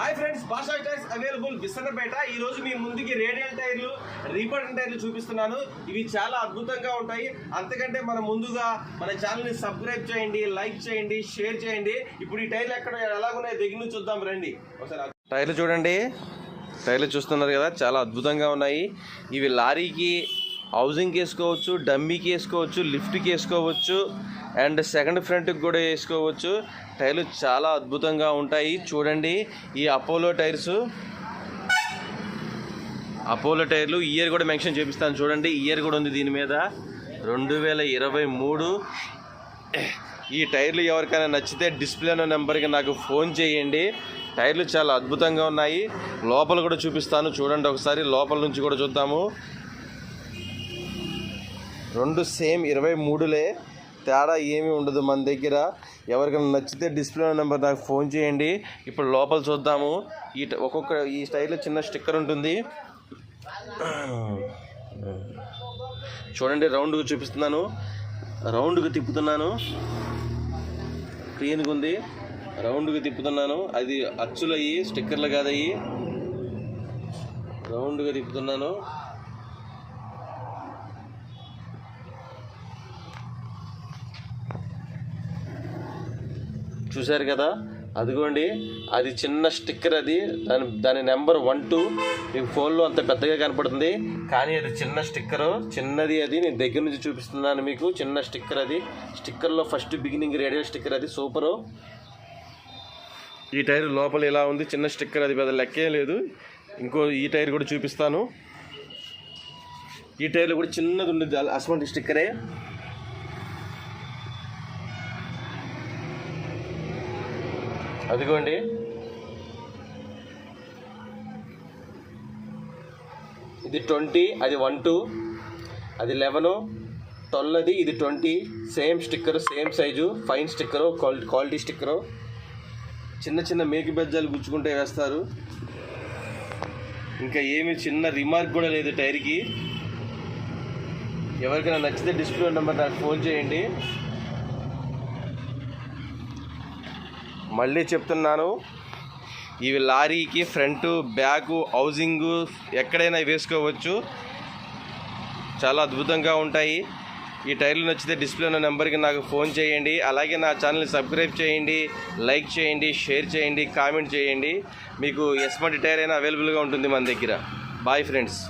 Hi friends, భాషా tyres available Visannapeta. ఈ రోజు మీ ముందుకి రేడియల్ టైర్లు, రీబర్టన్ టైర్లు చూపిస్తున్నాను. ఇవి చాలా అద్భుతంగా ఉంటాయి. అంతకంటే మన ముందుగా మన ఛానల్ని సబ్స్క్రైబ్ చేయండి, లైక్ చేయండి, షేర్ చేయండి. ఇప్పుడు ఈ టైర్లు ఎక్కడ ఎలాగున్నాయి దగ్గర నుంచి చూద్దాం రండి ఒకసారి. టైర్లు చూడండి, టైర్లు చూస్తున్నారు కదా, చాలా అద్భుతంగా ఉన్నాయి. ఇవి లారీకి, హౌసింగ్కి వేసుకోవచ్చు, డమ్మీకి వేసుకోవచ్చు, లిఫ్ట్కి వేసుకోవచ్చు, అండ్ సెకండ్ ఫ్రంట్కి కూడా వేసుకోవచ్చు. టైర్లు చాలా అద్భుతంగా ఉంటాయి. చూడండి, ఈ అపోలో టైర్లు ఇయర్ కూడా మెన్షన్ చేపిస్తాను. చూడండి, ఇయర్ కూడా ఉంది దీని మీద, 2023. ఈ టైర్లు ఎవరికైనా నచ్చితే డిస్ప్లే ఉన్న నెంబర్కి నాకు ఫోన్ చేయండి. టైర్లు చాలా అద్భుతంగా ఉన్నాయి. లోపల కూడా చూపిస్తాను, చూడండి ఒకసారి. లోపల నుంచి కూడా చూద్దాము. రెండు సేమ్ 23లే, తేడా ఏమీ ఉండదు మన దగ్గర. ఎవరికైనా నచ్చితే డిస్ప్లే నెంబర్ నాకు ఫోన్ చేయండి. ఇప్పుడు లోపల చూద్దాము. ఈ స్టైల్లో చిన్న స్టిక్కర్ ఉంటుంది చూడండి. రౌండ్గా చూపిస్తున్నాను, రౌండ్గా తిప్పుతున్నాను. క్లీన్గా ఉంది, రౌండ్గా తిప్పుతున్నాను. అది అచ్చులు అయ్యి స్టిక్కర్లు కాదయ్యి. రౌండ్గా తిప్పుతున్నాను. చూశారు కదా, అదిగోండి, అది చిన్న స్టిక్కర్. అది దాని నెంబర్ 12 మీకు ఫోన్లో అంత పెద్దగా కనపడుతుంది, కానీ అది చిన్న స్టిక్కరు, చిన్నది. అది నేను దగ్గర నుంచి చూపిస్తున్నాను మీకు. చిన్న స్టిక్కర్ అది. స్టిక్కర్లో ఫస్ట్ బిగినింగ్ రేడియల్ స్టిక్కర్, అది సూపరు. ఈ టైర్ లోపల ఇలా ఉంది, చిన్న స్టిక్కర్, అది పెద్ద లెక్కే లేదు. ఈ టైర్ కూడా చూపిస్తాను. ఈ టైర్లో కూడా చిన్నది ఉండేది, అటువంటి స్టిక్కరే. అదిగోండి, ఇది 20, అది 12, అది 11, 12 అది, ఇది 20. Same sticker, same size, fine sticker, quality sticker. చిన్న చిన్న మేకి బెజ్జాలు గుచ్చుకుంటే వేస్తారు. ఇంకా ఏమి చిన్న రిమార్క్ కూడా లేదు టైర్కి. ఎవరికైనా నచ్చితే డిస్ప్లే నెంబర్ నాకు ఫోన్ చేయండి. మళ్ళీ చెప్తున్నాను, ఇవి లారీకి ఫ్రంట్, బ్యాక్, హౌసింగ్ ఎక్కడైనా వేసుకోవచ్చు. చాలా అద్భుతంగా ఉంటాయి. ఈ టైర్లు నచ్చితే డిస్ప్లే ఉన్న నెంబర్కి నాకు ఫోన్ చేయండి. అలాగే నా ఛానల్ని సబ్స్క్రైబ్ చేయండి, లైక్ చేయండి, షేర్ చేయండి, కామెంట్ చేయండి. మీకు ఎస్మంటి టైర్ అయినా అవైలబుల్గా ఉంటుంది మన దగ్గర. Bye friends.